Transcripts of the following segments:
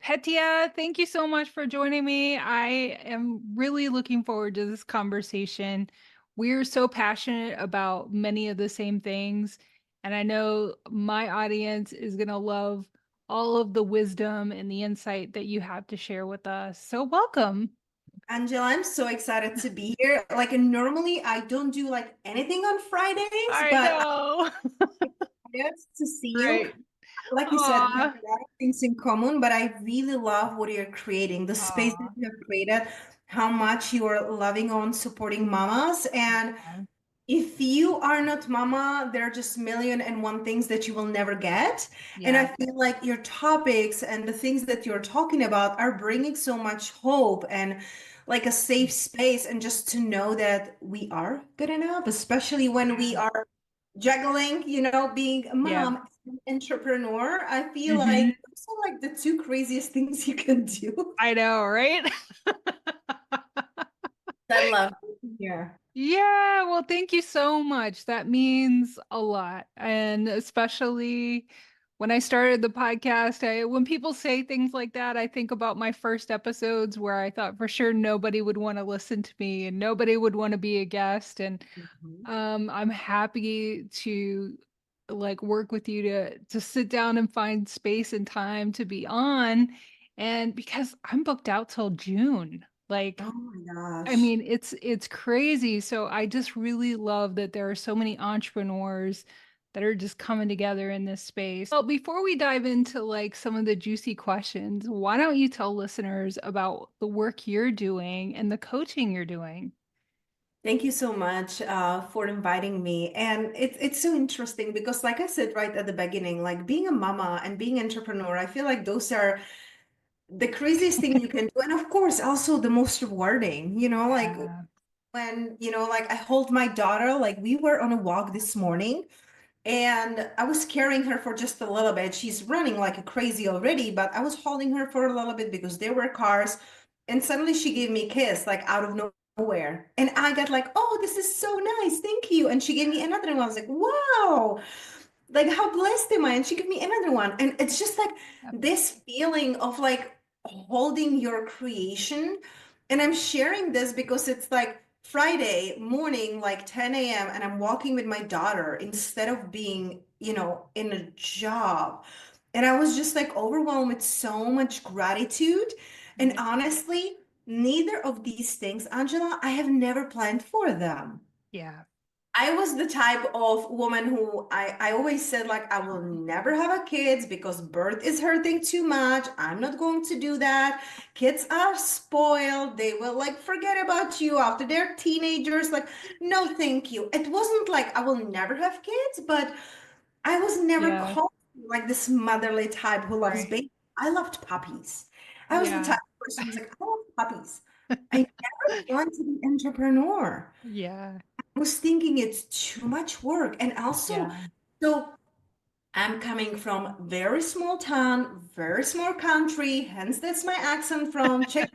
Petia, thank you so much for joining me. I am really looking forward to this conversation. We're so passionate about many of the same things, and I know my audience is going to love all of the wisdom and the insight that you have to share with us. So, welcome. Angela, I'm so excited to be here. Like, normally I don't do like anything on Fridays, I but know. I'm excited to see you. Right. Like you said, we have Aw. a lot of things in common, but I really love what you're creating, the space that Aw. you have created, how much you are loving on supporting mamas. And if you are not mama, there are just million and one things that you will never get. And I Yeah. feel like your topics and the things that you're talking about are bringing so much hope and like a safe space. And just to know that we are good enough, especially when we Yeah. are juggling, being a Yeah. mom, an entrepreneur. I feel like Mhm. those are like the two craziest things you can do. I know, right? I love here. Yeah, well, thank you so much. That means a lot. And especially when I started the podcast, when people say things like that, I think about my first episodes where I thought for sure nobody would want to listen to me and nobody would want to be a guest. And I'm happy to like work with you to sit down and find space and time to be on. And because I'm booked out till June. Like Oh my I gosh. mean, it's crazy. So I just really love that there are so many entrepreneurs that are just coming together in this space. Well, before we dive into like some of the juicy questions, why don't you tell listeners about the work you're doing and the coaching you're doing? Thank you so much for inviting me. And it's so interesting because, like I said right at the beginning, like being a mama and being entrepreneur, I feel like those are the craziest thing you can do. And of course, also the most rewarding, like Yeah. when, like I hold my daughter, like we were on a walk this morning and I was carrying her for just a little bit. She's running like a crazy already, but I was holding her for a little bit because there were cars. And suddenly she gave me a kiss, like out of nowhere. And I got like, oh, this is so nice. Thank you. And she gave me another one. I was like, wow, like how blessed am I? And she gave me another one. And it's just like Yep. this feeling of like holding your creation. And I'm sharing this because it's like Friday morning, like 10 a.m., and I'm walking with my daughter instead of being, in a job. And I was just like overwhelmed with so much gratitude. And Yeah. honestly, neither of these things, Angela, I have never planned for them. Yeah. I was the type of woman who I always said, like, I will never have a kids because birth is hurting too much. I'm not going to do that. Kids are spoiled. They will like forget about you after they're teenagers. Like, no, thank you. It wasn't like I will never have kids, but I was never Yeah. called like this motherly type who loves Right. babies. I loved puppies. I was the Yeah. type of person who's like, I love puppies. I never wanted to be entrepreneur. Yeah. Was thinking it's too much work. And also, Yeah. so I'm coming from very small town, very small country, hence that's my accent from Czech.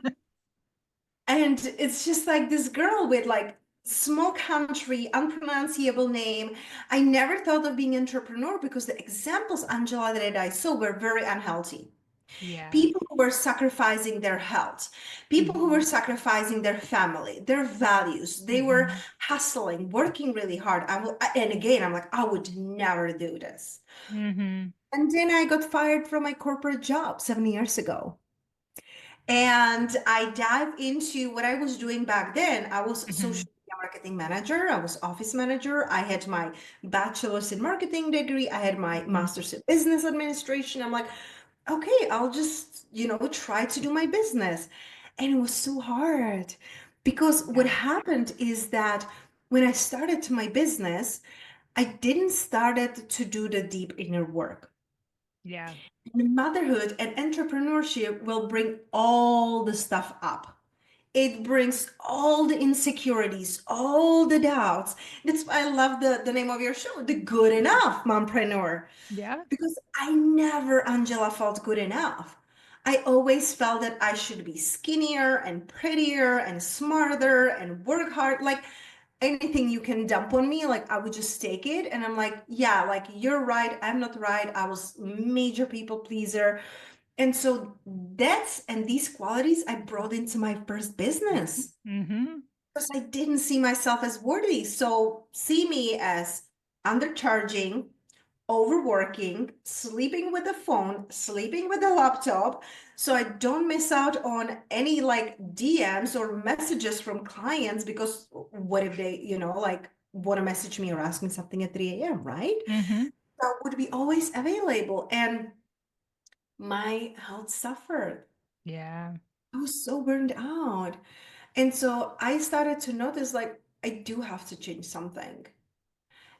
And it's just like this girl with like small country, unpronounceable name. I never thought of being entrepreneur because the examples, Angela, that I saw were very unhealthy. Yeah. People who were sacrificing their health, people who were Mhm. sacrificing their family, their values. They were Mhm. hustling, working really hard. And again, I'm like, I would never do this. Mhm. And then I got fired from my corporate job 7 years ago. And I dived into what I was doing back then. I was social Mhm. media marketing manager. I was office manager. I had my bachelor's in marketing degree. I had my Mhm. master's in business administration. I'm like, okay, I'll just, try to do my business. And it was so hard because what Yeah. happened is that when I started my business, I didn't started to do the deep inner work. Yeah. And motherhood and entrepreneurship will bring all the stuff up. It brings all the insecurities, all the doubts. That's why I love the name of your show, The Good Enough Mompreneur. Yeah. Because I never, Angela, felt good enough. I always felt that I should be skinnier and prettier and smarter and work hard. Like anything you can dump on me, like I would just take it. And I'm like, yeah, like you're right. I'm not right. I was major people pleaser. And so and these qualities I brought into my first business Mm-hmm. because I didn't see myself as worthy. So see me as undercharging, overworking, sleeping with the phone, sleeping with the laptop, so I don't miss out on any like DMs or messages from clients because what if they, like want to message me or ask me something at 3 a.m., right? Mm-hmm. So I would be always available and my health suffered. Yeah. I was so burned out. And so I started to notice like I do have to change something.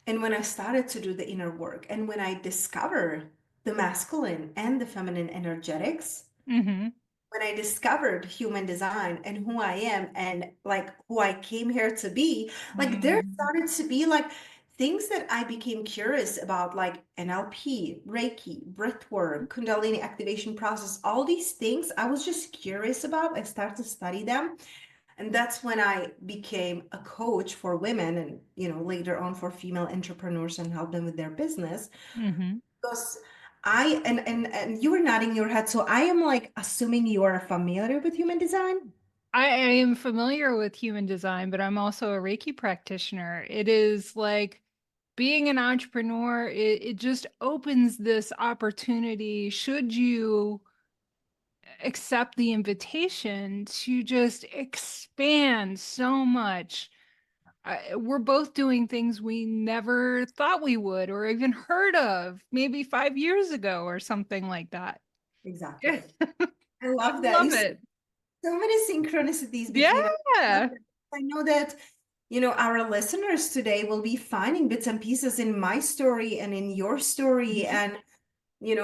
And when I started to do the inner work and when I discovered the masculine and the feminine energetics, Mm-hmm. when I discovered human design and who I am and like who I came here to be, like there Mm-hmm. started to be like things that I became curious about, like NLP, Reiki, breathwork, Kundalini activation process, all these things I was just curious about. I started to study them. And that's when I became a coach for women and, later on for female entrepreneurs and help them with their business. Mm-hmm. Because and you were nodding your head. So I am like assuming you are familiar with human design. I am familiar with human design, but I'm also a Reiki practitioner. It is like being an entrepreneur, it just opens this opportunity, should you accept the invitation, to just expand so much. We're both doing things we never thought we would or even heard of maybe 5 years ago or something like that. Exactly. I I love that. love it. So many synchronicities between us. Yeah. I know that, our listeners today will be finding bits and pieces in my story and in your story. Mhm. And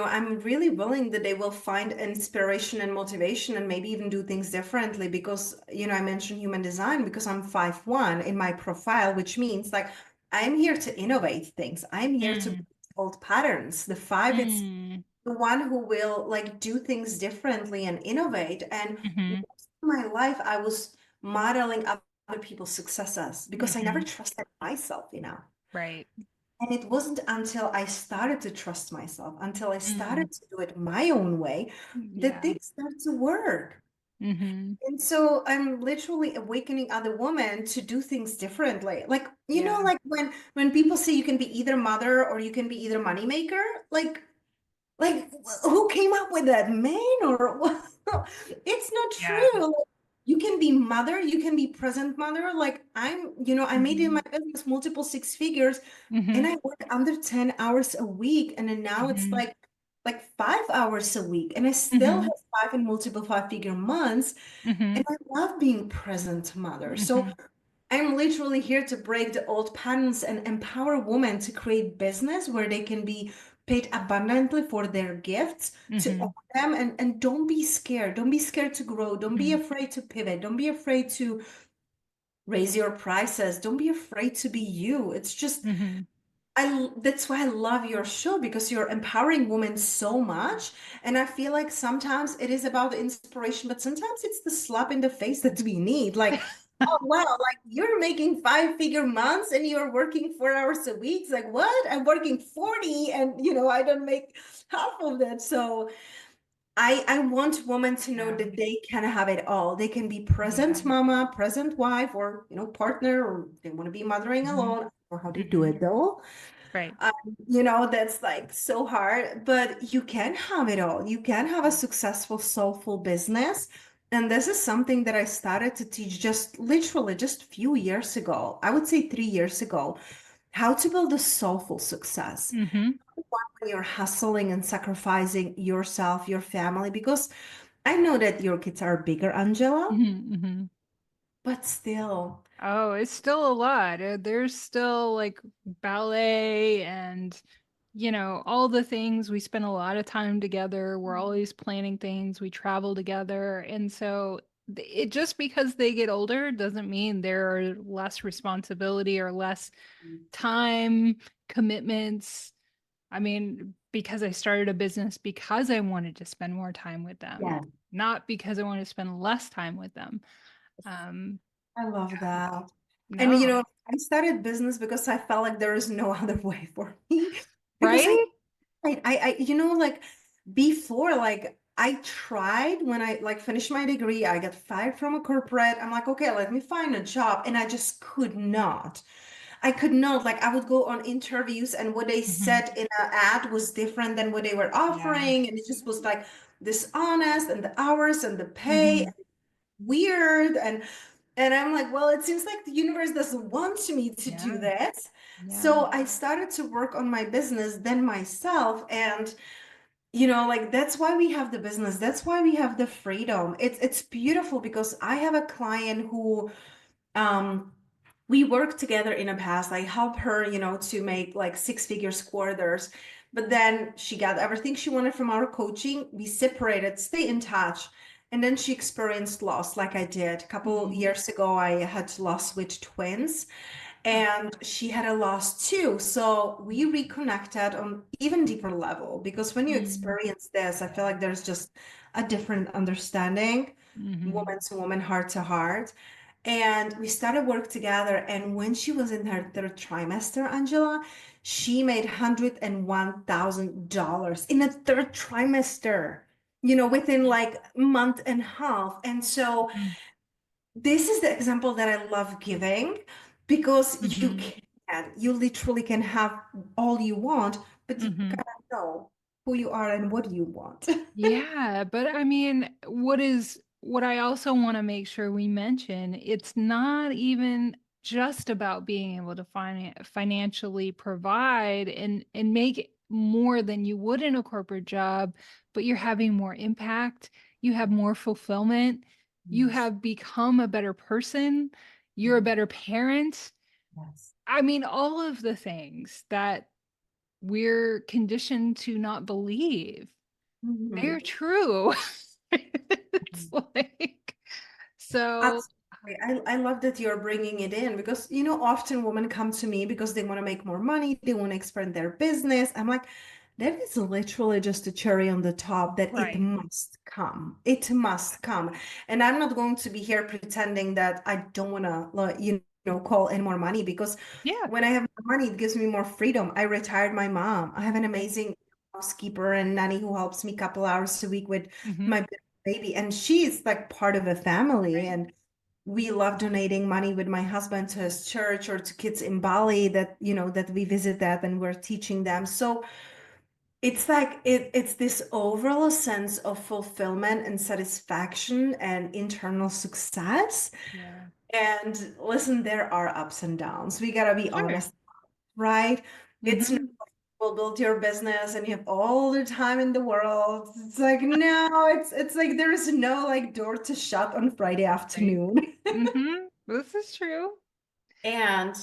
I'm really willing that they will find inspiration and motivation and maybe even do things differently because, I mentioned human design because I'm 5'1" in my profile, which means like I'm here to innovate things. I'm here to Mm, break old patterns. The 5, it's mm, the one who will like do things differently and innovate. And mhm, most of my life, I was modeling other people's successes because I never mhm. trusted myself. Right. And it wasn't until I started to trust myself, until I Mm, started to do it my own way, that yeah. things start to work. Mhm. And so I'm literally awakening other women to do things differently. Like, Yeah. like when people say you can be either mother or you can be either moneymaker, like who came up with that, man? Or what? It's not Yeah. true. Like, you can be mother, you can be present mother. Like I made in my Mhm. business multiple six figures and Mhm. I work under 10 hours a week. And then now it's Mhm. like 5 hours a week. And I still have Mhm. five and multiple five-figure months. And Mhm. I love being present mother. So Mhm. I'm literally here to break the old patterns and empower women to create business where they can be paid abundantly for their gifts, to own Mhm. them, and don't be scared. Don't be scared to grow. Don't be Mhm. afraid to pivot. Don't be afraid to raise your prices. Don't be afraid to be you. It's just Mhm. that's why I love your show because you're empowering women so much. And I feel like sometimes it is about the inspiration, but sometimes it's the slap in the face that we need. Like, oh wow, like you're making five-figure months and you're working 4 hours a week. It's like, what? I'm working 40 and I don't make half of that. So I want women to know Yeah. that they can have it all. They can be Yeah. present mama, present wife, or partner, or they want to be mothering Mhm. alone. I don't know how they do Mhm. it though. Right. Um, that's like so hard, but you can have it all. You can have a successful, soulful business. And this is something that I started to teach just literally just a few years ago. I would say 3 years ago, how to build a soulful success. Mhm. When you're hustling and sacrificing yourself, your family, because I know that your kids are bigger, Angela, Mhm. Mhm. but still. Oh, it's still a lot. There's still like ballet and, all the things. We spend a lot of time together. We're always planning things. We travel together. And so it just because they get older doesn't mean there are less responsibility or less time commitments. I mean, because I started a business because I wanted to spend more time with them, Yeah, not because I wanted to spend less time with them. Um, I love that. And no. I started business because I felt like there is no other way for me because Right? like before, like I tried when I like finished my degree, I got fired from a corporate. I'm like, okay, let me find a job. And I just could not. I could not. Like I would go on interviews and what they Mhm. said in an ad was different than what they were Yeah. offering. And it just was like dishonest and the hours and the pay Mhm. weird. And I'm like, well, it seems like the universe doesn't want me to do Yeah. this. Yeah. So I started to work on my business, then myself. And like that's why we have the business. That's why we have the freedom. It's beautiful because I have a client who um we worked together in the past. I helped her, to make like six figures quarters. But then she got everything she wanted from our coaching. We separated, stay in touch. And then she experienced loss like I did. A couple Mhm. years ago, I had loss with twins Oh, and she had a loss too. So we reconnected on even deeper level because when you mm. experience this, I feel like there's just a different understanding, Mhm. woman to woman, heart to heart. And we started work together. And when she was in her third trimester, Angela, she made $101,000 in the third trimester, within like a month and a half. And so Mhm. this is the example that I love giving because Mhm. you literally can have all you want, but you Mhm. gotta know who you are and what you want. Yeah, but I mean, what I also want to make sure we mention, it's not even just about being able to financially provide and make more than you would in a corporate job, but you're having more impact, you have more fulfillment, you Yes. have become a better person, you're a better parent. Yes. I mean, all of the things that we're conditioned to not believe. They're Mhm. true. It's like so Absolutely. I love that you're bringing it in because, often women come to me because they want to make more money, they want to expand their business. I'm like, that is literally just a cherry on the top that it right. must come. It must come. And I'm not going to be here pretending that I don't want to, like, call in more money because Yeah. when I have more money, it gives me more freedom. I retired my mom. I have an Right. amazing housekeeper and nanny who helps me a couple hours a week with Mhm. my baby, and she's like part of a family. Right. And we love donating money with my husband to his church or to kids in Bali that we visit that and we're teaching them. So it's like it's this overall sense of fulfillment and satisfaction and internal success. Yeah. And listen, there are ups and downs. We gotta be Sure. honest, right? It's not Mhm. will build your business and you have all the time in the world. It's like no, it's like there is no like door to shut on Friday Right. afternoon. Mhm. This is true. And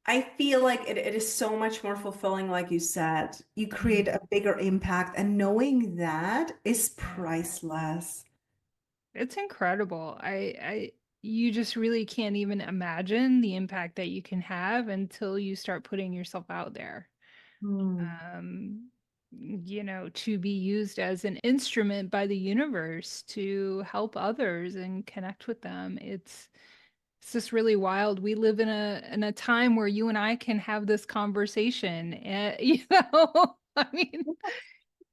I feel like it is so much more fulfilling, like you said. You create Mhm. a bigger impact, and knowing that is Yeah. priceless. It's incredible. You just really can't even imagine the impact that you can have until you start putting yourself out there. Hmm. To be used as an instrument by the universe to help others and connect with them. It's just really wild. We live in a time where you and I can have this conversation. And, I mean,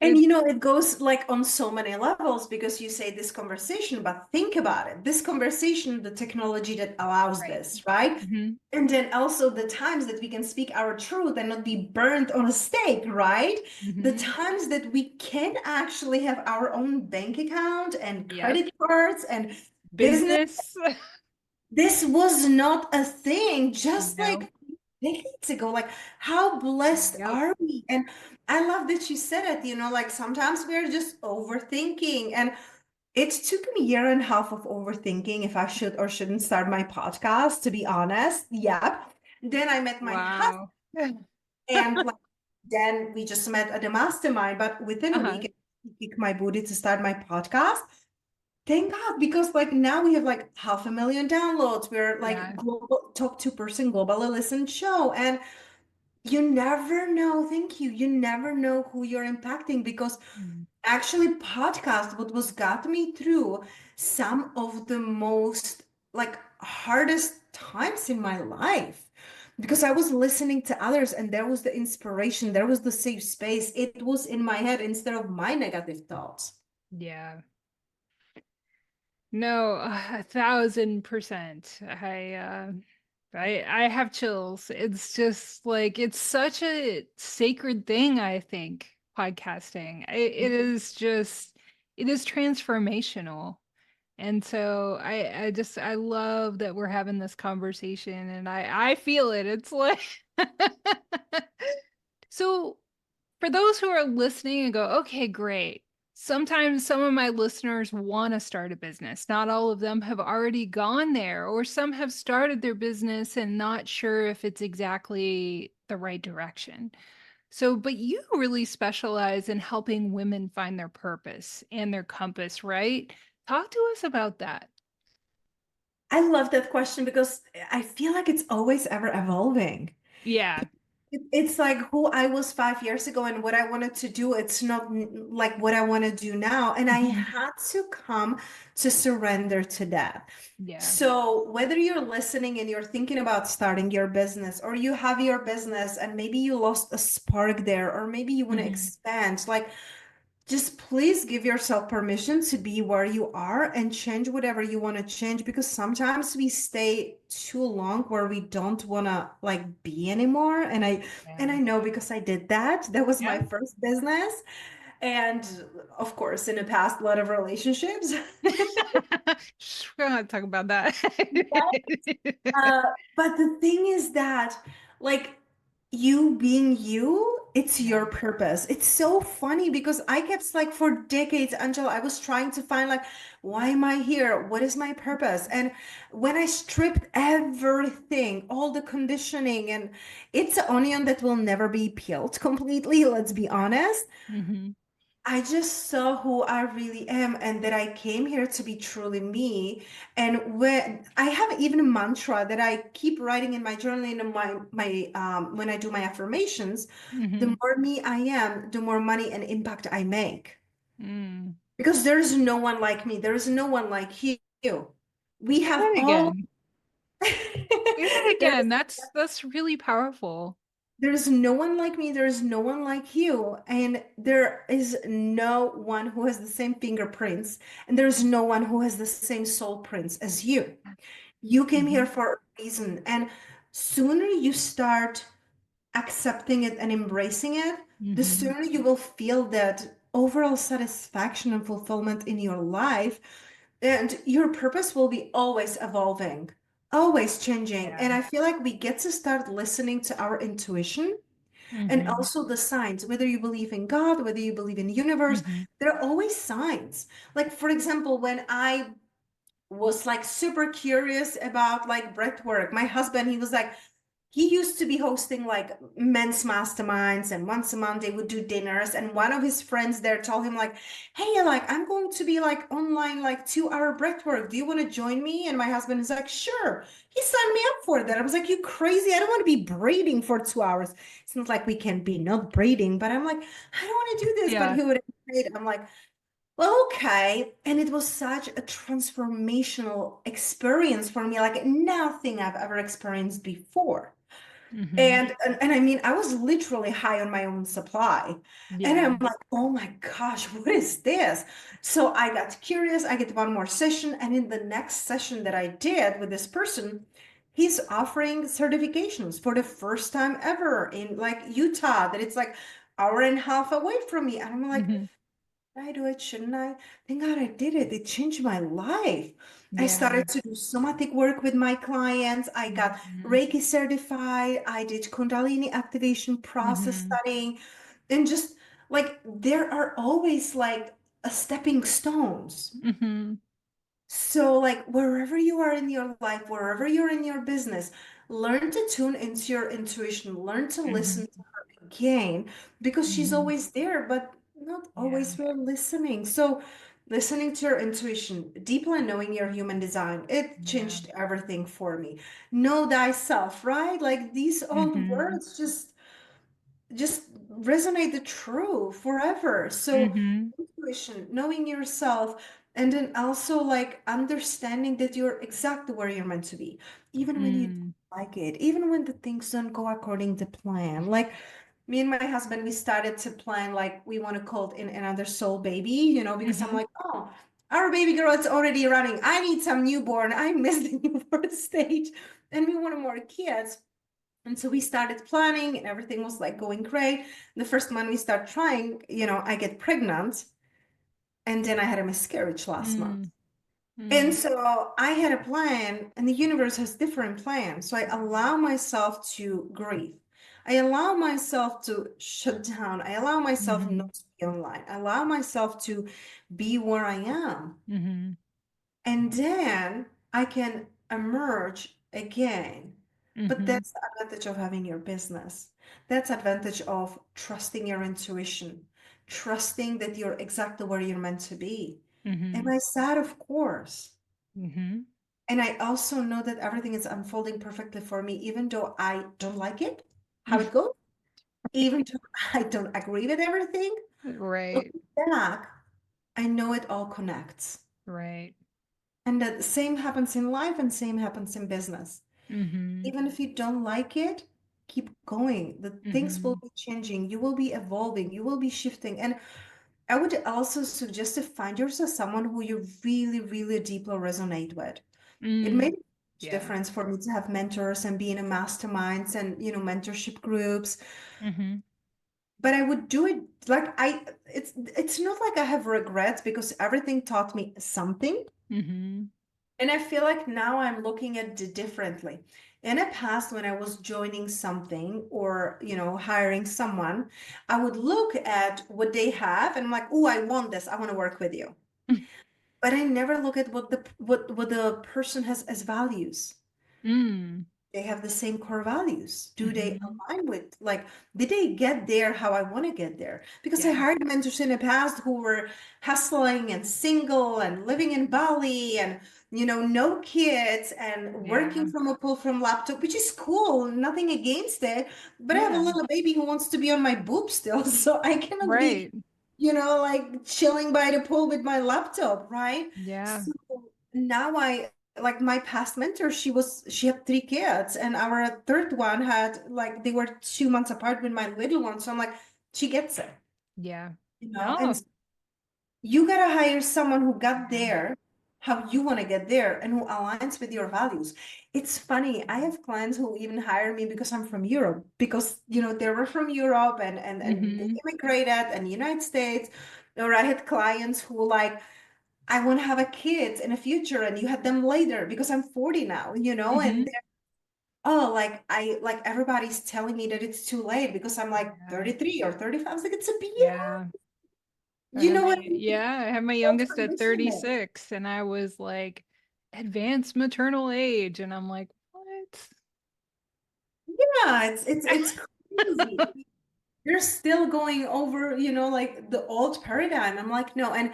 And it's it goes like on so many levels because you say this conversation, but think about it. This conversation, the technology that allows right. this, right? Hmm. And then also the times that we can speak our truth and not be burnt on a stake, right? The Hmm. times that we can actually have our own bank account and Yep. credit cards and business. Business. This was not a thing just No. like decades ago. Like, how blessed Yep. are we? And I love that you said it, like sometimes we're just overthinking. And it took me a year and a half of overthinking if I should or shouldn't start my podcast, to be honest. Yep. Then I met my husband Wow. and like then we just met at the mastermind, but within a Uh-huh. week, he kicked my booty to start my podcast. Thank God, because like now we have like 500,000 downloads. We're like Yeah. global top 2% globally listened show. And you never know, thank you. You never know who you're impacting because Mm. actually podcast, what was got me through some of the most like hardest times in my life. Because I was listening to others and there was the inspiration, there was the safe space. It was in my head instead of my negative thoughts. Yeah. No, 1,000%. I have chills. It's just like it's such a sacred thing, I think, podcasting. It is just it is transformational. And so I love that we're having this conversation and I feel it. It's like so for those who are listening and go, okay, great. Sometimes some of my listeners want to start a business. Not all of them have already gone there, or some have started their business and not sure if it's exactly the right direction. So, but you really specialize in helping women find their purpose and their compass, right? Talk to us about that. I love that question because I feel like it's always ever evolving. Yeah. It's like who I was 5 years ago and what I wanted to do. It's not like what I want to do now. And I Mhm. had to come to surrender to that. Yeah. So whether you're listening and you're thinking about starting your business, or you have your business and maybe you lost a spark there, or maybe you want to Mhm. expand, like just please give yourself permission to be where you are and change whatever you want to change, because sometimes we stay too long where we don't want to like be anymore. And I Yeah. know because I did that. That was my Yeah. first business, and of course in the past a lot of relationships. We're not talk about that. Uh, but the thing is that, like, you being you, it's Yeah. your purpose. It's so funny because I kept, like, for decades, Angela, I was trying to find, like, why am I here? What is my purpose? And when I stripped everything, all the conditioning, and it's an onion that will never be peeled completely, let's be honest. Hmm. I just saw who I really am and that I came here to be truly me. And when I have even a mantra that I keep writing in my journal, in my when I do my affirmations, the Hmm. more me I am, the more money and impact I make. Mm. Because there is no one like me. There is no one like you. We Say have that all again. Say that again. there's That's really powerful. There's no one like me. There's no one like you. And there is no one who has the same fingerprints. And there's no one who has the same soul prints as you. You came here Hmm. for a reason. And sooner you start accepting it and embracing it, the Hmm. sooner you will feel that overall satisfaction and fulfillment in your life. And your purpose will be always evolving, always changing. Yeah. And I feel like we get to start listening to our intuition and Hmm. also the signs, whether you believe in God, whether you believe in the universe, Hmm. there are always signs. Like, for example, when I was like super curious about like breath work, my husband, he was like, he used to be hosting like men's masterminds, and once a month they would do dinners, and one of his friends there told him like, hey, like I'm going to be like online like 2 hour breath work, do you want to join me? And my husband is like, sure. He signed me up for that. I was like, you crazy, I don't want to be braiding for 2 hours. It's not like we can be not braiding, but I'm like, I don't want to do this. But Yeah. he would braid. I'm like, well, okay. And it was such a transformational experience for me, like nothing I've ever experienced before. Hmm. And I mean, I was literally high on my own supply. And Yeah. I'm like, oh my gosh, what is this? So I got curious. I get one more session. And in the next session that I did with this person, he's offering certifications for the first time ever in like Utah, that it's like hour and a half away from me. And I'm like, Hmm. I do it? Shouldn't I? Thank God I did it. It changed my life. I Yeah. started to do somatic work with my clients. I got Hmm. Reiki certified. I did Kundalini activation process Hmm. studying. And just like there are always like a stepping stones. Hmm. So, like, wherever you are in your life, wherever you're in your business, learn to tune into your intuition, learn to listen to Hmm. her again, because she's Hmm. always there, but not Yeah. always we're listening. So, listening to your intuition, deeply knowing your human design, it Yeah. changed everything for me. Know thyself, right? Like these old Hmm. words just resonate true forever. So Hmm. intuition, knowing yourself, and then also like understanding that you're exactly where you're meant to be, even when you don't Mm. like it, even when the things don't go according to plan. Like me and my husband, we started to plan like we want to call it in another soul baby, you know, because I'm Mm-hmm. like, oh, our baby girl is already running. I need some newborn. I miss the newborn stage, and we wanted more kids. And so we started planning, and everything was like going great. The first month we start trying, you know, I get pregnant, and then I had a miscarriage last month. And Mm-hmm. so I had a plan, and the universe has different plans. So I allow myself to grieve. I allow myself to shut down. I allow myself Mm-hmm. not to be online. I allow myself to be where I am. Mm-hmm. And then I can emerge again. But Mm-hmm. that's the advantage of having your business. That's advantage of trusting your intuition, trusting that you're exactly where you're meant to be. Am Mm-hmm. I sad? Of course. Mm-hmm. And I also know that everything is unfolding perfectly for me, even though I don't like it, how it goes, even though I don't agree with everything. Right. Looking back, I know it all connects. Right. And that the same happens in life and same happens in business. Mm-hmm. Even if you don't like it, keep going. The things will Mm-hmm. be changing. You will be evolving. You will be shifting. And I would also suggest to find yourself someone who you really, really deeply resonate with. It Mm. made a huge Yeah. difference for me to have mentors and be in a masterminds and, you know, mentorship groups. Mm-hmm. But I would do it like it's not like I have regrets because everything taught me something. Mm-hmm. And I feel like now I'm looking at it differently. In the past, when I was joining something or, you know, hiring someone, I would look at what they have and I'm like, oh, I want this. I want to work with you. But I never look at what the person has as values. Mm. They have the same core values. Do they Mm-hmm. align with, like, did they get there how I want to get there? Because I Yeah. hired mentors in the past who were hustling and single and living in Bali and, you know, no kids and working Yeah. from a pull from laptop, which is cool, nothing against it. But I have a Yeah. little baby who wants to be on my boob still, so I cannot be, Right. you know, like chilling by the pool with my laptop, right? Yeah. So now like my past mentor, she had three kids, and our third one had like they were 2 months apart with my little one. So I'm like, she gets it, Yeah. you know, No. and you gotta hire someone who got Yeah. there how you want to get there and who aligns with your values. It's funny, I have clients who even hire me because I'm from Europe, because you know they were from Europe and they Mm-hmm. immigrated and the United States. Or I had clients who like, I want to have a kid in the future, and you had them later because I'm 40 now, you know, and Mm-hmm. they're, oh, like I like everybody's telling me that it's too late because I'm like Yeah. 33 or 35. I was like, it's a BS. Yeah. You know what I mean? I had my Don't youngest at condition it. 36 and I was like advanced maternal age and I'm like, what? Yeah, it's crazy. You're still going over, you know, like the old paradigm. I'm like, no, and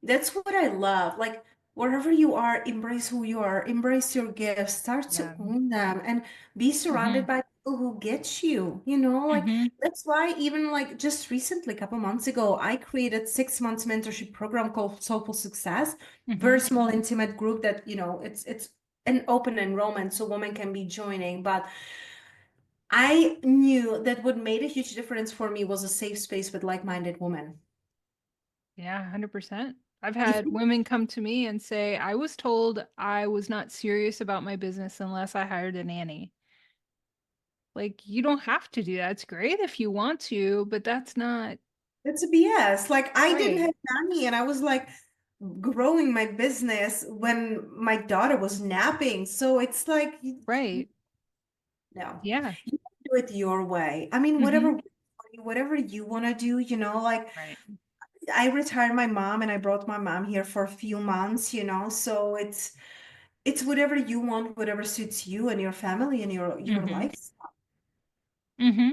that's what I love. Like wherever you are, embrace who you are, embrace your gifts, start to Yeah. own them, and be Mm-hmm. surrounded by people who get you. You know, like Mm-hmm. that's why even like just recently, a couple months ago, I created 6 months mentorship program called Soulful Success. Mm-hmm. Very small, intimate group that, you know, it's an open enrollment so women can be joining. But I knew that what made a huge difference for me was a safe space with like-minded women. Yeah, 100%. I've If had women come to me and say, I was told I was not serious about my business unless I hired a nanny. Like, you don't have to do that. It's great if you want to, but that's not It's a BS. Like I didn't right. have nanny, and I was like growing my business when my daughter was napping. So it's like, Right. no, Yeah. you can do it your way. I mean, Mm-hmm. whatever you want to do, you know, like Right. I retired my mom and I brought my mom here for a few months, you know, so it's whatever you want, whatever suits you and your family and your Mm-hmm. life. Mm-hmm.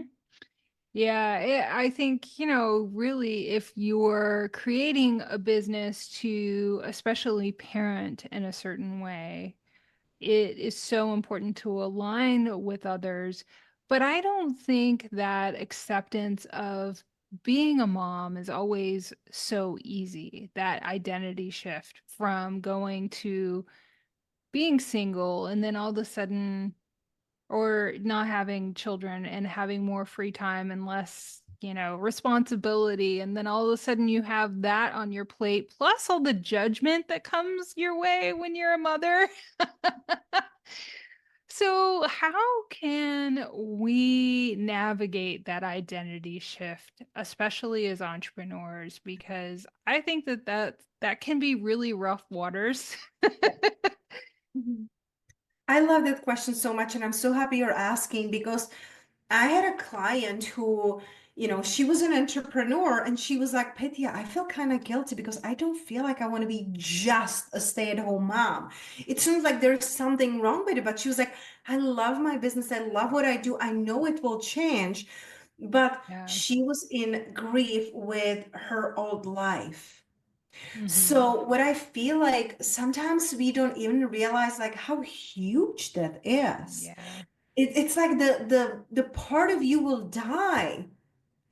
Yeah, I think, really, if you're creating a business to especially parent in a certain way, it is so important to align with others. But I don't think that acceptance of being a mom is always so easy, that identity shift from going to being single and then all of a sudden or not having children and having more free time and less, responsibility. And then all of a sudden you have that on your plate, plus all the judgment that comes your way when you're a mother. So, how can we navigate that identity shift, especially as entrepreneurs? Because I think that can be really rough waters. Mhm. I love that question so much, and I'm so happy you're asking because I had a client who, she was an entrepreneur and she was like, Pitya, I feel kind of guilty because I don't feel like I want to be just a stay-at-home mom. It seems like there's something wrong with it, but she was like, I love my business. I love what I do. I know it will change. But Yeah. she was in grief with her old life. Hmm. So what I feel like sometimes we don't even realize like how huge that is. Yeah. It's like the part of you will die.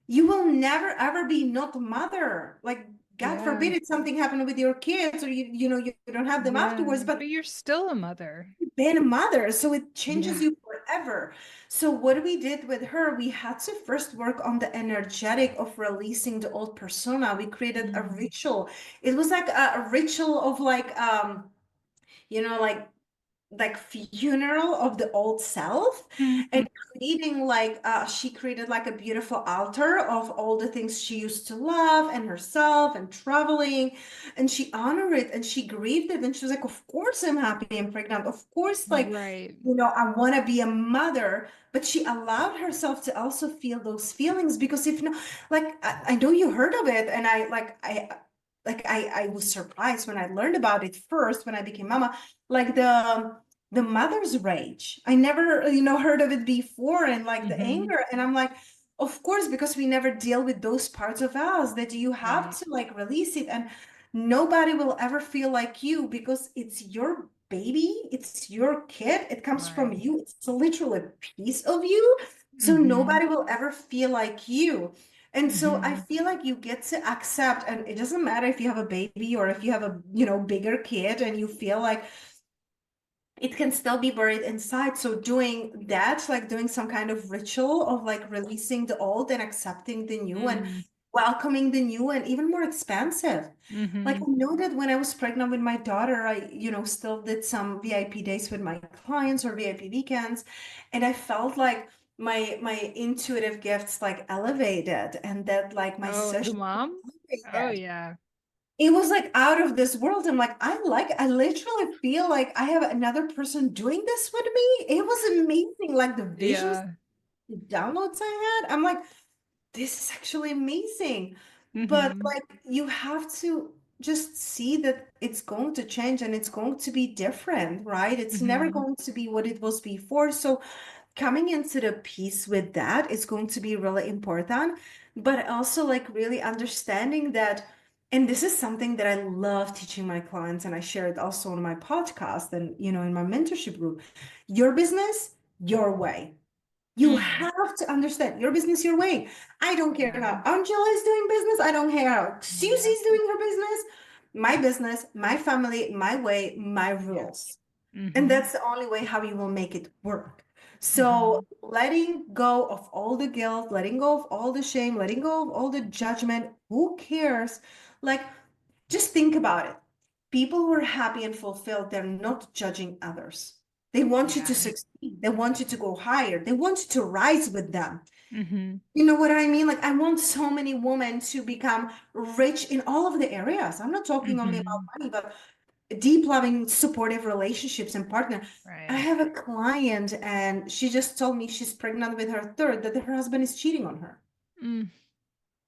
You will never ever be not a mother. Like God Yeah. forbid if something happened with your kids or you don't have them Yeah. afterwards, but But you're still a mother. you've been a mother, so it changes Yeah. you forever. So what we did with her, we had to first work on the energetic of releasing the old persona. We created a Mm. ritual. It was like a ritual of like you know, like funeral of the old self Mhm. and creating like she created like a beautiful altar of all the things she used to love and herself and traveling, and she honored it and she grieved it and she was like, of course I'm happy I'm pregnant, of course, like, Right. I want to be a mother, but she allowed herself to also feel those feelings because if not, like I know you heard of it, and I was surprised when I learned about it first when I became mama, like the mother's rage. I never, heard of it before, and like the Hmm. anger. And I'm like, of course, because we never deal with those parts of us that you have Right. to like release it. And nobody will ever feel like you because it's your baby, it's your kid, it comes from Right. you, it's literally a piece of you. So Hmm. nobody will ever feel like you. And so I Hmm. feel like you get to accept, and it doesn't matter if you have a baby or if you have a, bigger kid and you feel like it can still be buried inside. So doing that, like doing some kind of ritual of like releasing the old and accepting the new and Mm. welcoming the new and even more expansive. Like I Hmm. know that when I was pregnant with my daughter, I, still did some VIP days with my clients or VIP weekends. And I felt like my intuitive gifts like elevated and that like my Oh, as a session mom? Oh, elevated. yeah. It was like out of this world. I'm like, I literally feel like I have another person doing this with me. It was amazing. Like the visions, Yeah. the downloads I had. I'm like, this is actually amazing. But Hmm. like, you have to just see that it's going to change and it's going to be different, right? It's never Hmm. going to be what it was before. So coming into the peace with that is going to be really important, but also like really understanding that, and this is something that I love teaching my clients, and I share it also on my podcast and in my mentorship group. Your business, your way. You Mm. have to understand your business your way. I don't care Yeah. how Angela is doing business. I don't care how Yeah. Susie's doing her business, my family, my way, my Yeah. rules. And Hmm. that's the only way how you will make it work. So Hmm. letting go of all the guilt, letting go of all the shame, letting go of all the judgment, who cares? Like, just think about it. People who are happy and fulfilled, they're not judging others. They want you to Yeah. succeed. They want you to go higher. They want you to rise with them. Hmm. You know what I mean? Like, I want so many women to become rich in all of the areas. I'm not talking only about Hmm. money, but deep, loving, supportive relationships and partner. I Right. have a client and she just told me she's pregnant with her third, that her husband is cheating on her. Mm.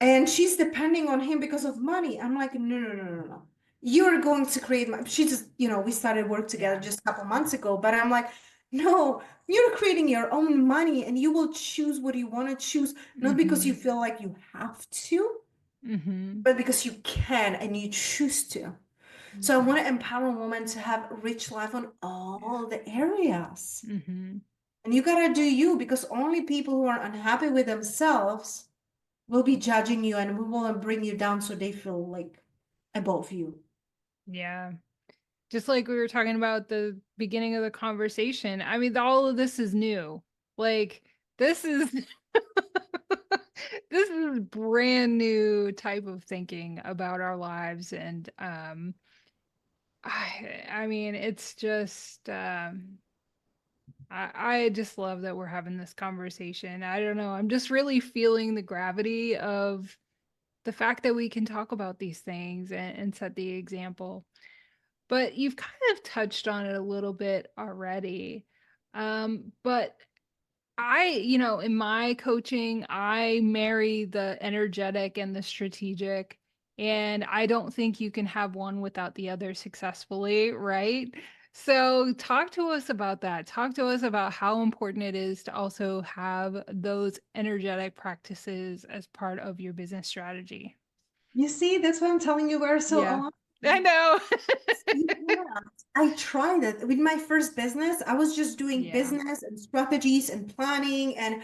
And she's depending on him because of money. I'm like, no, no, no, no, no. You're going to create my, she just, we started work together Yeah. just a couple months ago, but I'm like, no, you're creating your own money and you will choose what you want to choose, not because you Hmm. feel like you have to, Hmm. but because you can and you choose to. So I Hmm. want to empower women to have rich life on all the areas. Yeah. Hmm. And you gotta do you because only people who are unhappy with themselves will be judging you and will bring you down so they feel like above you. Yeah. just like we were talking about the beginning of the conversation. I mean, all of this is new. Like this is this is brand new type of thinking about our lives. And I mean, it's just I just love that we're having this conversation. I don't know. I'm just really feeling the gravity of the fact that we can talk about these things and set the example. But you've kind of touched on it a little bit already. But in my coaching, I marry the energetic and the strategic. And I don't think you can have one without the other successfully, right? So, talk to us about that. Talk to us about how important it is to also have those energetic practices as part of your business strategy. You see, that's why I'm telling you we're so Yeah, aligned. I know. Yeah, I tried it with my first business. I was just doing Yeah. business and strategies and planning, and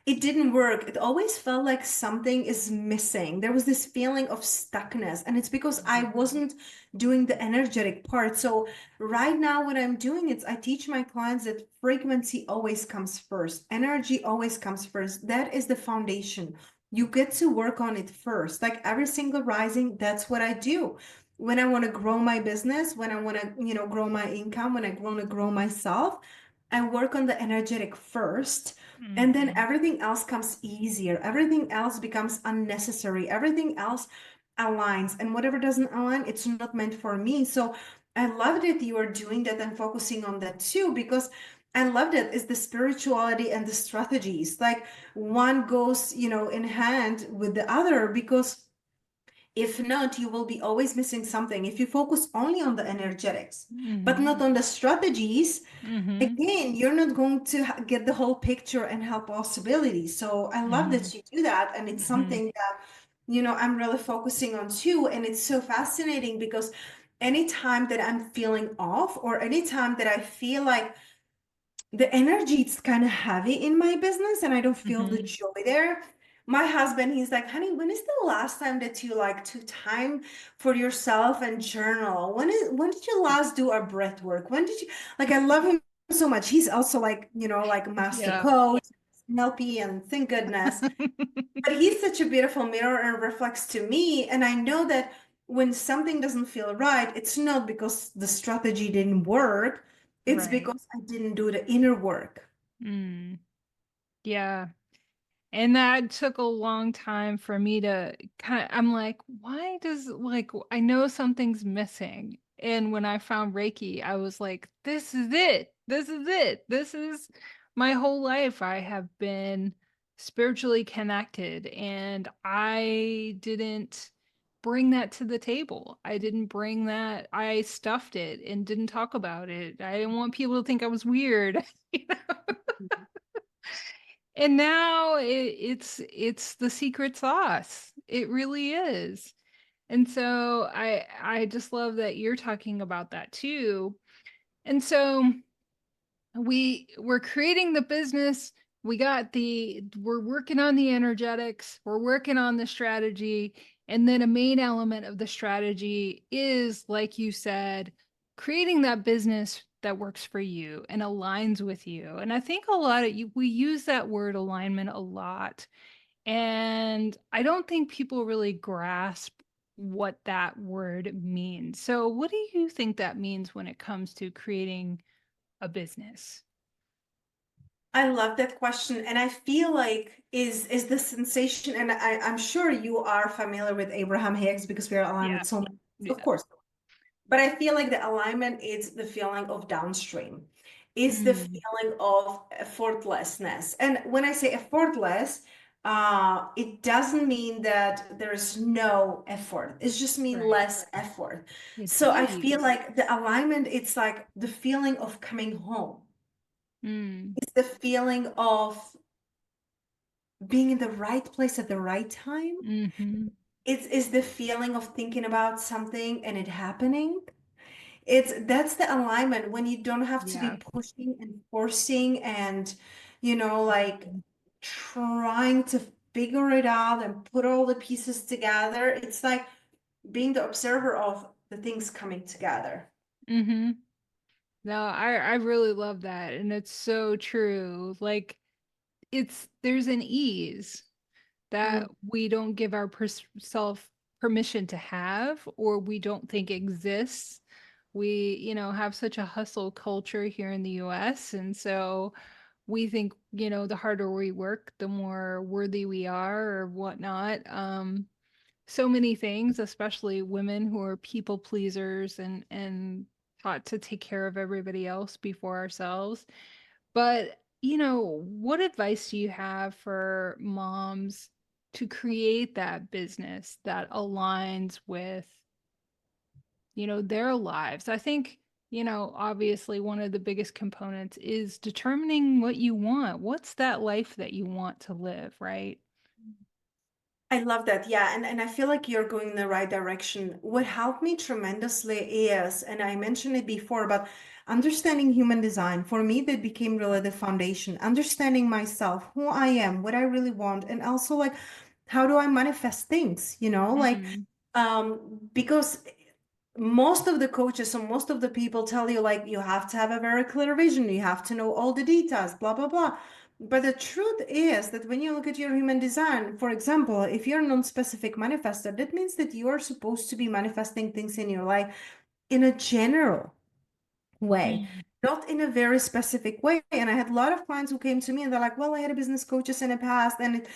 it didn't work. It always felt like something is missing. There was this feeling of stuckness, and it's because I wasn't doing the energetic part. So right now, what I'm doing is I teach my clients that frequency always comes first, energy always comes first. That is the foundation. You get to work on it first. Like every single rising, that's what I do when I want to grow my business, when I want to, grow my income, when I want to grow myself, I work on the energetic first. And then Mhm. everything else comes easier. Everything else becomes unnecessary. Everything else aligns. And whatever doesn't align, it's not meant for me. So I love that you are doing that and focusing on that too, because I love that is the spirituality and the strategies. Like one goes, in hand with the other, because if not, you will be always missing something. If you focus only on the energetics, but Mhm. not on the strategies, Mhm. again, you're not going to get the whole picture and help possibilities. So I love Mhm. that you do that. And it's Mhm. something that, I'm really focusing on too. And it's so fascinating because anytime that I'm feeling off or anytime that I feel like the energy is kind of heavy in my business and I don't feel the Mhm. joy there. My husband, he's like, honey, when is the last time that you like took time for yourself and journal? When did you last do our breath work? When did you like I love him so much. He's also like, like a master Yeah. coach, NLP, and thank goodness. But he's such a beautiful mirror and reflects to me. And I know that when something doesn't feel right, it's not because the strategy didn't work. It's Right. because I didn't do the inner work. Mm. Yeah. And that took a long time for me to I'm like, why does I know something's missing. And when I found Reiki, I was like, this is it. This is it. This is my whole life. I have been spiritually connected and I didn't bring that to the table. I didn't bring that. I stuffed it and didn't talk about it. I didn't want people to think I was weird. And now it's the secret sauce. It really is. And so I just love that you're talking about that too. And so we're creating the business. We're working on the energetics, we're working on the strategy, and then a main element of the strategy is, like you said, creating that business that works for you and aligns with you. And I think a lot of you we use that word alignment a lot. And I don't think people really grasp what that word means. So what do you think that means when it comes to creating a business? I love that question. And I feel like is the sensation, and I'm sure you are familiar with Abraham Hicks because we are aligned Yeah. with so many, of Yeah. course. But I feel like the alignment is the feeling of downstream. It's the Mm, feeling of effortlessness. And when I say effortless, it doesn't mean that there's no effort. It just means right. less effort. It's So I feel ease. like the alignment, it's like the feeling of coming home. Mm, It's the feeling of being in the right place at the right time. mm-hmm. It's the feeling of thinking about something and it happening. That's the alignment when you don't have to be Yeah. pushing and forcing and, like trying to figure it out and put all the pieces together. It's like being the observer of the things coming together. Mm-hmm. No, I really love that. And it's so true. Like there's an ease that we don't give our self permission to have, or we don't think exists. We, have such a hustle culture here in the US. And so we think, the harder we work, the more worthy we are or whatnot. So many things, especially women who are people pleasers and taught to take care of everybody else before ourselves. But, what advice do you have for moms to create that business that aligns with, their lives? I think, obviously one of the biggest components is determining what you want. What's that life that you want to live, right? I love that. Yeah. And I feel like you're going in the right direction. What helped me tremendously is, and I mentioned it before, but understanding human design. For me, that became really the foundation. Understanding myself, who I am, what I really want, and also like how do I manifest things, Mm-hmm. because most of the coaches and most of the people tell you like you have to have a very clear vision, you have to know all the details, blah blah blah. But the truth is that when you look at your human design, for example, if you're a non-specific manifestor, that means that you are supposed to be manifesting things in your life in a general way, Mm-hmm. not in a very specific way. And I had a lot of clients who came to me and they're like, well, I had a business coaches in the past and it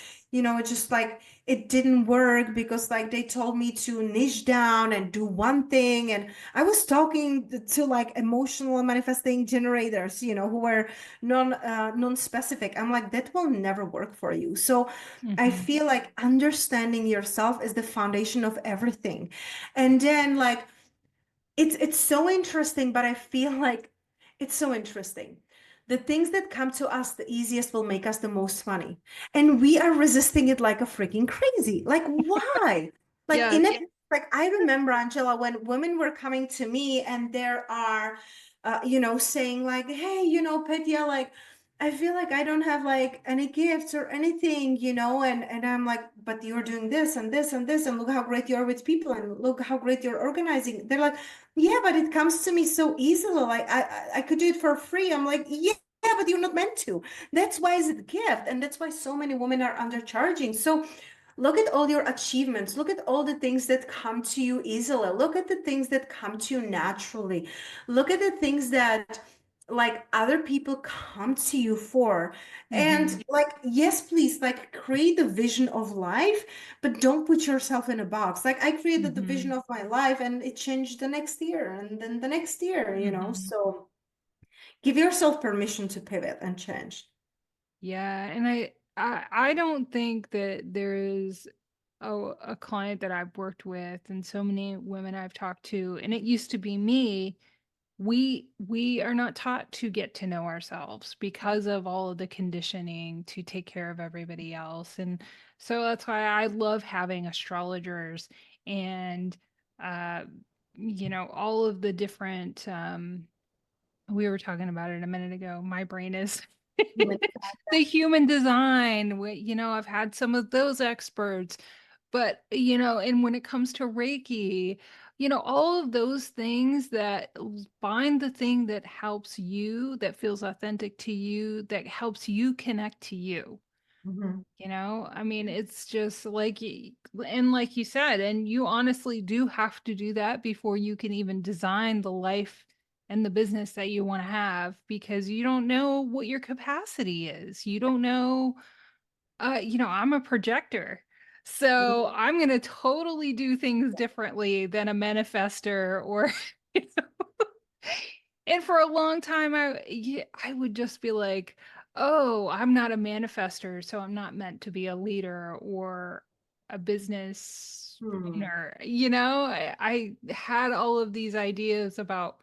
just like it didn't work because like they told me to niche down and do one thing. And I was talking to like emotional manifesting generators, who were non-specific. I'm like, that will never work for you. So I Mm-hmm. feel like understanding yourself is the foundation of everything. And then like it's so interesting, but I feel like it's so interesting. The things that come to us the easiest will make us the most money. And we are resisting it like a freaking crazy. Like, why? Like Yes. in it, like I remember, Angela, when women were coming to me and there are saying like, hey, Petya, like I feel like I don't have like any gifts or anything, and I'm like, but you're doing this and this and this, and look how great you're with people, and look how great you're organizing. They're like, yeah, but it comes to me so easily. Like I could do it for free. I'm like, yeah, but you're not meant to. That's why it's a gift, and that's why so many women are undercharging. So look at all your achievements. Look at all the things that come to you easily. Look at the things that come to you naturally. Look at the things that like other people come to you for. Mm-hmm. And like, yes, please, like create the vision of life, but don't put yourself in a box. Like I created the Mm-hmm. vision of my life and it changed the next year and then the next year. Mm-hmm. So give yourself permission to pivot and change. Yeah, and I don't think that there is a client that I've worked with and so many women I've talked to, and it used to be me. We are not taught to get to know ourselves because of all of the conditioning to take care of everybody else. And so that's why I love having astrologers and uh all of the different we were talking about it a minute ago. My brain is the human design. I've had some of those experts, but, and when it comes to Reiki, all of those things that find the thing that helps you, that feels authentic to you, that helps you connect to you. Mhm. I mean, it's just like, and like you said, and you honestly do have to do that before you can even design the life and the business that you want to have, because you don't know what your capacity is. You don't know, I'm a projector. So I'm going to totally do things differently than a manifester or, you know, and for a long time, I would just be like, oh, I'm not a manifester, so I'm not meant to be a leader or a business Hmm. owner. I had all of these ideas about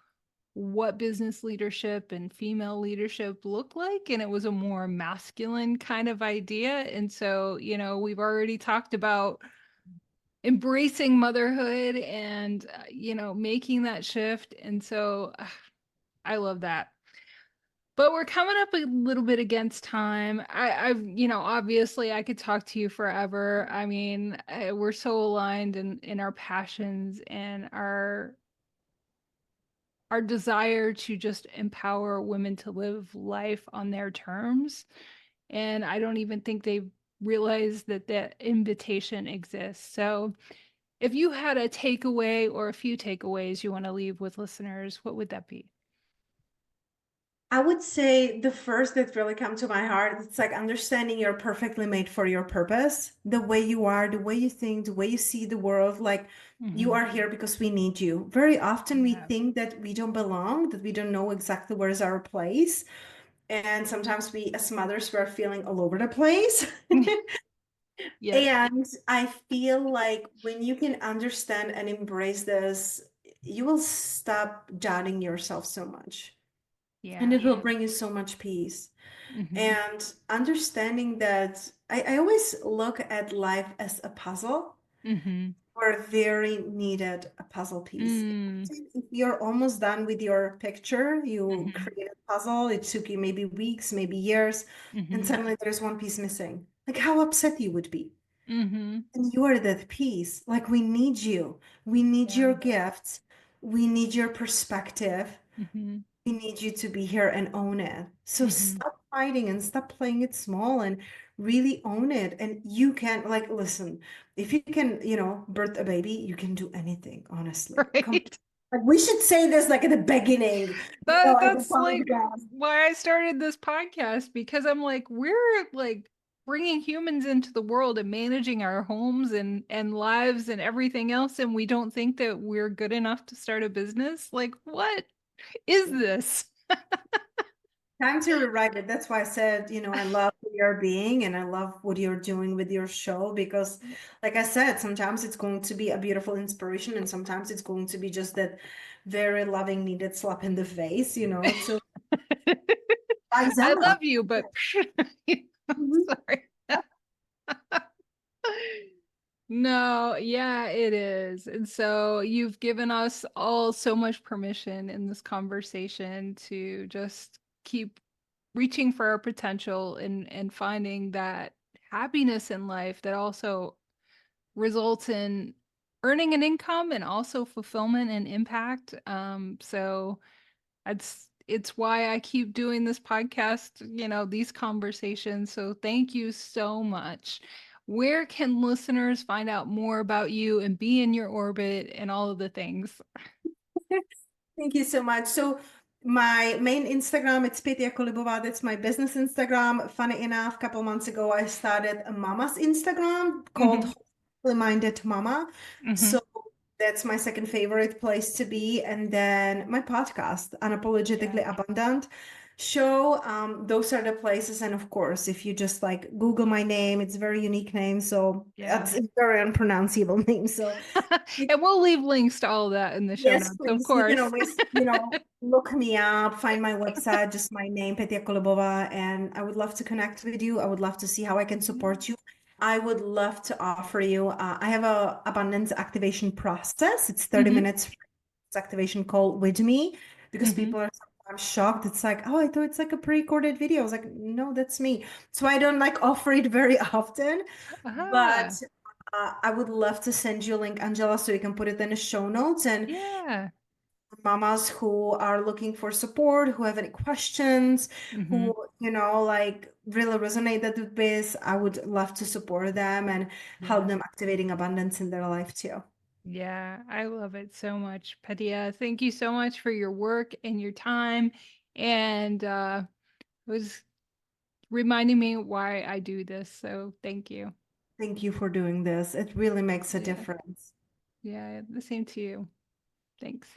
what business leadership and female leadership looked like, and it was a more masculine kind of idea. And so, we've already talked about embracing motherhood and, making that shift. And so, I love that. But we're coming up a little bit against time. Obviously I could talk to you forever. I mean, we're so aligned in our passions and our our desire to just empower women to live life on their terms. And I don't even think they realize that that invitation exists. So, if you had a takeaway or a few takeaways you want to leave with listeners, what would that be? I would say the first that really come to my heart, it's like understanding you're perfectly made for your purpose, the way you are, the way you think, the way you see the world, like you Mm-hmm. are here because we need you. Very often we Yeah. think that we don't belong, that we don't know exactly where's our place. And sometimes we, as mothers, we're feeling all over the place. Yep. And I feel like when you can understand and embrace this, you will stop doubting yourself so much. And Yeah. it will bring you so much peace. Mm-hmm. And understanding that I always look at life as a puzzle Mm-hmm. or a very needed a puzzle piece. Mm. If you're almost done with your picture, you Mm-hmm. create a puzzle, it took you maybe weeks, maybe years, and Mm-hmm. suddenly there's one piece missing. Like how upset you would be. Mm-hmm. And you are that piece. Like we need you. We need Yeah. your gifts. We need your perspective. Mm-hmm. We need you to be here and own it. So Mm-hmm. stop fighting and stop playing it small and really own it. And you can, like, listen, if you can, birth a baby, you can do anything, honestly. Come, Right. like, we should say this like at the beginning, at the That's like podcast. why I started this podcast, because I'm like, we're like bringing humans into the world and managing our homes and lives and everything else, and we don't think that we're good enough to start a business. Like, what is this? Time to rewrite it. That's why I said, I love who you're being and I love what you're doing with your show because, like I said, sometimes it's going to be a beautiful inspiration and sometimes it's going to be just that very loving, needed slap in the face. So rise I up. love you, but Mhm. sorry. No, yeah, it is. And so you've given us all so much permission in this conversation to just keep reaching for our potential and finding that happiness in life that also results in earning an income and also fulfillment and impact. So it's why I keep doing this podcast, these conversations. So thank you so much. Where can listeners find out more about you and be in your orbit and all of the things? Thank you so much. So my main Instagram, it's Petia Kolibova. That's my business Instagram. Funny enough, a couple months ago, I started a mama's Instagram called Hmm. Wholly Minded Mama. Hmm. So that's my second favorite place to be. And then my podcast, Yeah. Unapologetically Abundant show. Those are the places. And of course, if you just like Google my name, it's a very unique name. So Yeah. it's a very unpronounceable name. So And we'll leave links to all of that in the show yes, notes, of please. You can course. always, look me up, find my website, just my name, Petia Kolibova, and I would love to connect with you. I would love to see how I can support you. I would love to offer you. I have a abundance activation process. It's 30 Hmm. minutes activation call with me because Hmm. people are sometimes shocked. It's like, oh, I thought it's like a pre-recorded video. I was like, no, that's me. So I don't like offer it very often, but Ah, I would love to send you a link, Angela, so you can put it in the show notes. And yeah. mamas who are looking for support, who have any questions, Hmm. who, like really resonated with this, I would love to support them and help Yeah. them activating abundance in their life too. Yeah, I love it so much, Padia. Thank you so much for your work and your time. And it was reminding me why I do this. So thank you. Thank you for doing this. It really makes a Yeah. difference. Yeah. The same to you. Thanks.